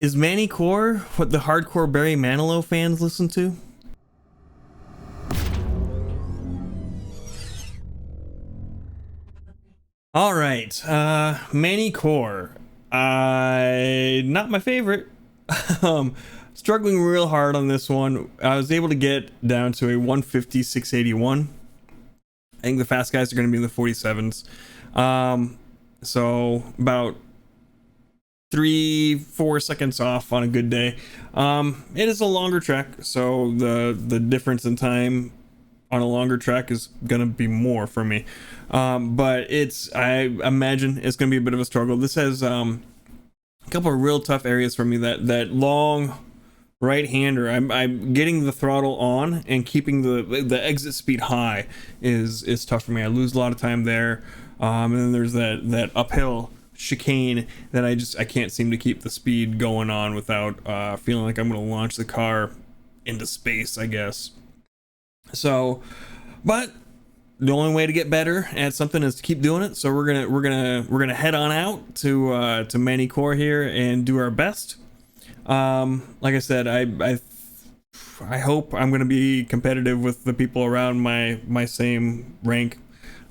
Is Magny-Cours what the hardcore Barry Manilow fans listen to? All right, Magny-Cours. Not my favorite. um, Struggling real hard on this one. I was able to get down to a 150 681. I think the fast guys are going to be in the 47s. So about 3-4 seconds off on a good day. It is a longer track, so the difference in time on a longer track is gonna be more for me. But I imagine it's gonna be a bit of a struggle. This has a couple of real tough areas for me. That long right hander, I'm getting the throttle on and keeping the exit speed high is tough for me. I lose a lot of time there. And then there's that uphill chicane that I can't seem to keep the speed going on without feeling like I'm going to launch the car into space, I guess. So, but the only way to get better at something is to keep doing it. So we're gonna head on out to Magny-Cours here and do our best. Like I said, I hope I'm gonna be competitive with the people around my same rank.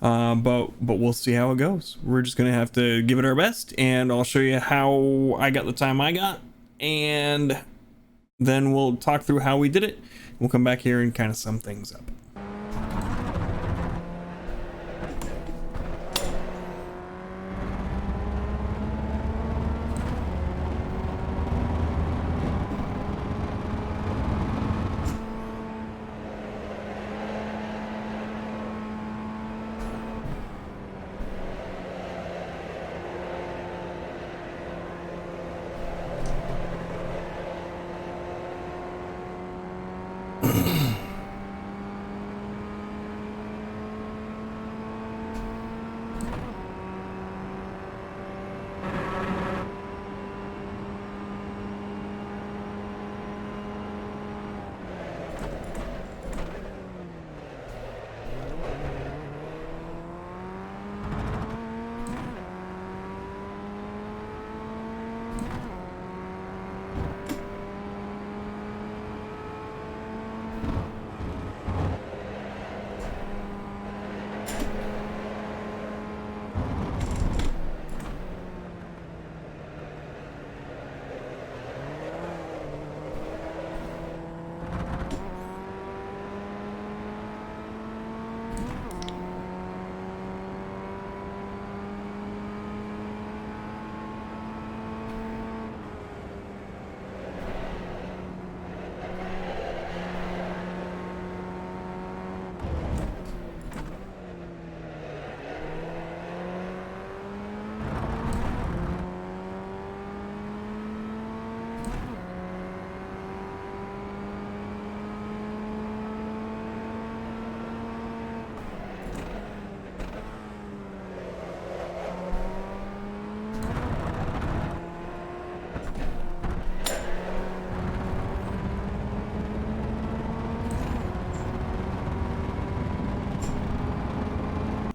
But we'll see how it goes. We're just gonna have to give it our best, and I'll show you how I got the time I got, and then we'll talk through how we did it. We'll come back here and kind of sum things up.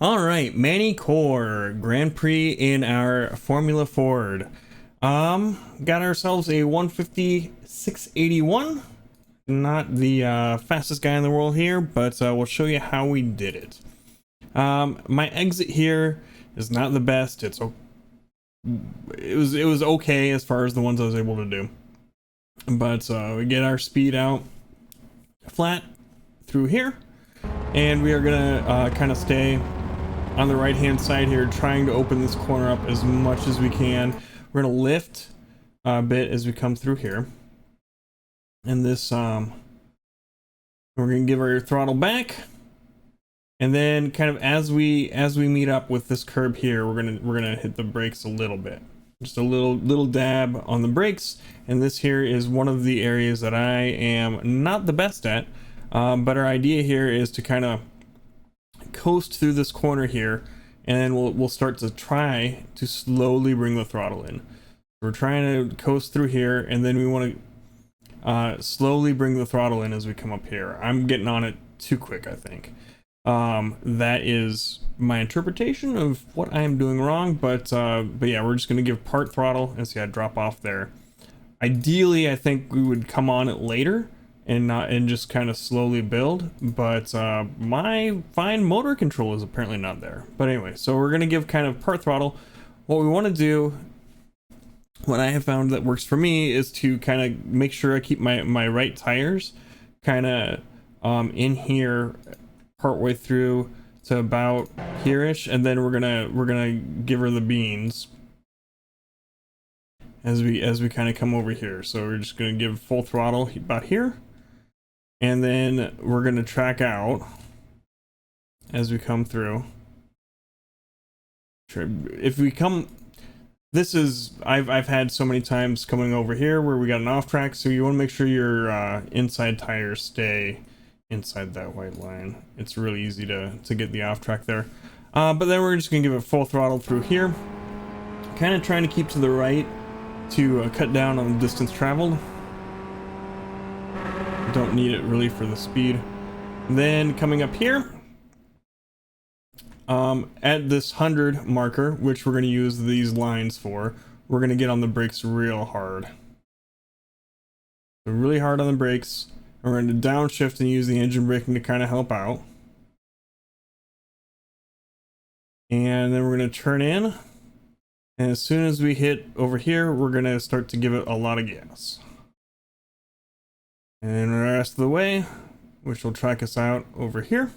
All right, Magny-Cours Grand Prix in our Formula Ford. Got ourselves a 150 681. Not the fastest guy in the world here, but we'll show you how we did it. My exit here is not the best. It was okay as far as the ones I was able to do, but we get our speed out flat through here, and we are gonna kind of stay on the right hand side here, trying to open this corner up as much as we can. We're gonna lift a bit as we come through here, and this we're gonna give our throttle back, and then kind of as we meet up with this curb here, we're gonna hit the brakes a little bit, just a little dab on the brakes. And this here is one of the areas that I am not the best at, but our idea here is to kind of coast through this corner here, and then we'll start to try to slowly bring the throttle in. We're trying to coast through here, and then we want to slowly bring the throttle in as we come up here. I'm getting on it too quick, I think. That is my interpretation of what I am doing wrong, but yeah, we're just going to give part throttle and see I drop off there. Ideally, I think we would come on it later and just kind of slowly build, but my fine motor control is apparently not there. But anyway, so we're gonna give kind of part throttle. What we want to do, what I have found that works for me, is to kind of make sure I keep my right tires kind of in here partway through to about here-ish, and then we're gonna give her the beans as we kind of come over here. So we're just gonna give full throttle about here, and then we're gonna track out as we come through. If we come, this is I've had so many times coming over here where we got an off track, so you want to make sure your inside tires stay inside that white line. It's really easy to get the off track there. But then we're just gonna give it full throttle through here, kind of trying to keep to the right to cut down on the distance traveled. Don't need it really for the speed. And then coming up here, at this 100 marker, which we're going to use these lines for, we're going to get on the brakes real hard. So really hard on the brakes. We're going to downshift and use the engine braking to kind of help out. And then we're going to turn in. And as soon as we hit over here, we're going to start to give it a lot of gas. And the rest of the way, which will track us out over here.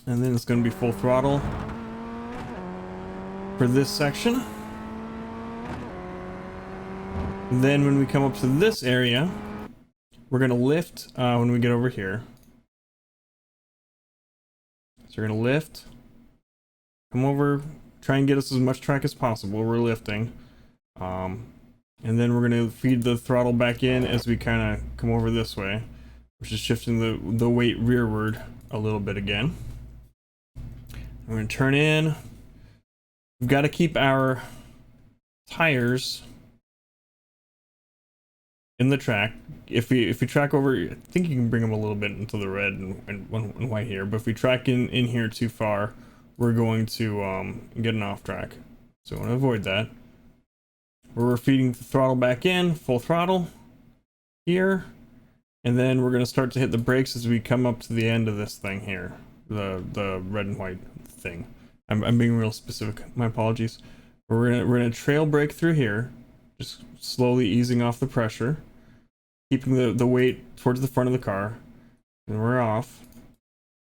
And then it's going to be full throttle for this section. And then when we come up to this area, we're going to lift when we get over here. So we're going to lift, come over, try and get us as much track as possible. We're lifting. And then we're going to feed the throttle back in as we kind of come over this way, which is shifting the weight rearward a little bit again. We're going to turn in. We've got to keep our tires in the track. If we track over, I think you can bring them a little bit into the red and white here, but if we track in here too far, we're going to get an off track. So I want to avoid that. We're feeding the throttle back in, full throttle here, and then we're going to start to hit the brakes as we come up to the end of this thing here, the red and white thing. I'm being real specific, my apologies. We're gonna trail brake through here, just slowly easing off the pressure, keeping the weight towards the front of the car, and we're off.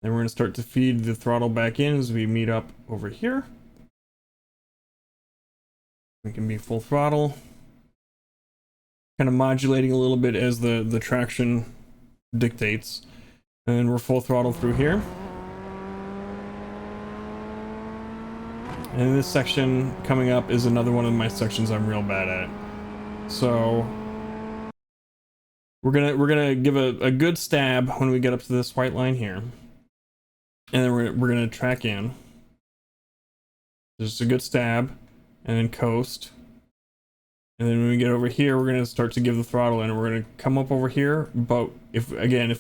Then we're gonna start to feed the throttle back in as we meet up over here. We can be full throttle, kind of modulating a little bit as the traction dictates, and we're full throttle through here. And this section coming up is another one of my sections I'm real bad at. So we're gonna give a good stab when we get up to this white line here, and then we're gonna track in. Just a good stab, and then coast. And then when we get over here, we're gonna start to give the throttle, and we're gonna come up over here. But if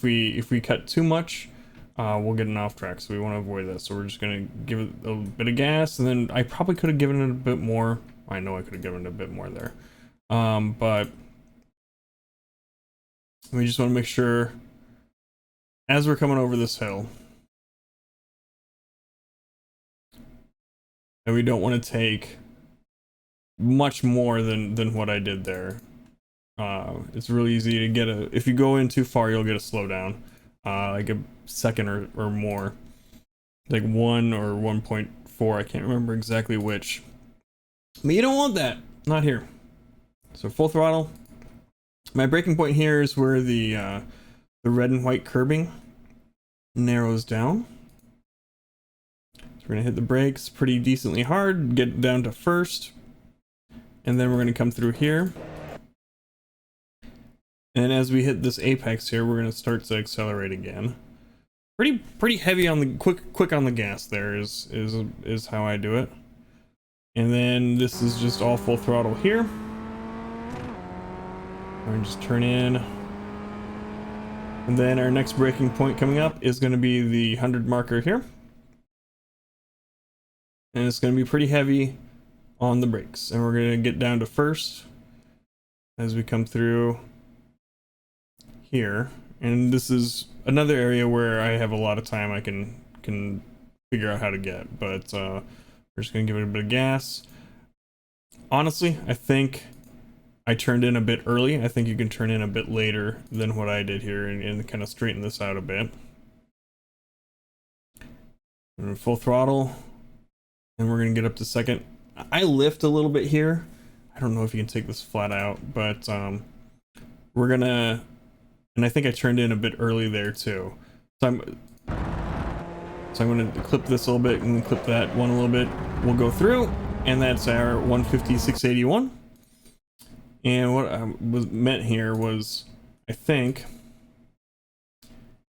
we cut too much, we'll get an off track, so we want to avoid that. So we're just gonna give it a bit of gas, and then I probably could have given it a bit more. I know I could have given it a bit more there, but we just want to make sure as we're coming over this hill that we don't want to take much more than what I did there. It's really easy to get if you go in too far, you'll get a slowdown. Like a second or more, like 1 or 1.4. I can't remember exactly which, but you don't want that, not here. So full throttle. My braking point here is where the red and white curbing narrows down. So we're gonna hit the brakes pretty decently hard, get down to first, and then we're gonna come through here. And as we hit this apex here, we're gonna start to accelerate again. Pretty heavy on the quick on the gas there is how I do it. And then this is just all full throttle here. We're gonna just turn in. And then our next braking point coming up is gonna be the 100 marker here. And it's gonna be pretty heavy on the brakes. And we're gonna get down to first. as we come through here. And this is another area where I have a lot of time I can figure out how to get, but we're just gonna give it a bit of gas. Honestly, I think I turned in a bit early. I think you can turn in a bit later than what I did here and kind of straighten this out a bit. And full throttle, and we're gonna get up to second. I lift a little bit here. I don't know if you can take this flat out, but we're gonna, and I think I turned in a bit early there too. So I'm gonna clip this a little bit and clip that one a little bit. We'll go through, and that's our 150-681. And what was meant here was, I think,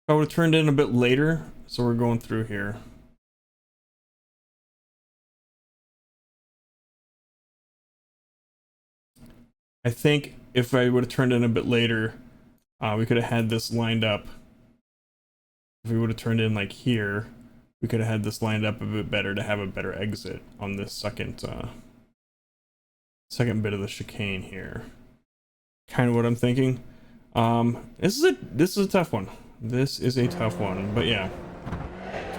I would have turned in a bit later. So we're going through here. I think if I would have turned in a bit later, we could have had this lined up. If we would have turned in like here, we could have had this lined up a bit better to have a better exit on this second bit of the chicane here. Kind of what I'm thinking. This is a tough one. This is a tough one, but yeah.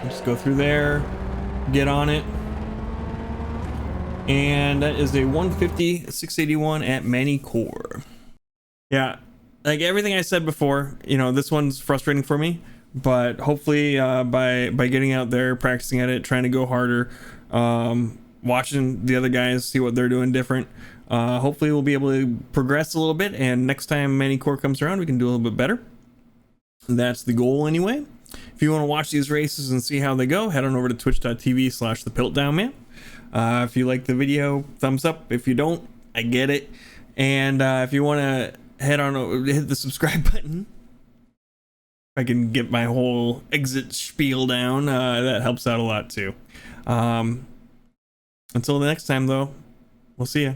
Just go through there, get on it. And that is a 150-681 at Magny-Cours. Yeah, like everything I said before, you know, this one's frustrating for me, but hopefully by getting out there, practicing at it, trying to go harder, watching the other guys, see what they're doing different, hopefully we'll be able to progress a little bit, and next time Magny-Cours comes around, we can do a little bit better. That's the goal anyway. If you want to watch these races and see how they go, head on over to twitch.tv/thepiltdownman. If you like the video, thumbs up. If you don't, I get it. And if you want to head on over, hit the subscribe button. If I can get my whole exit spiel down, that helps out a lot too. Until the next time though, we'll see ya.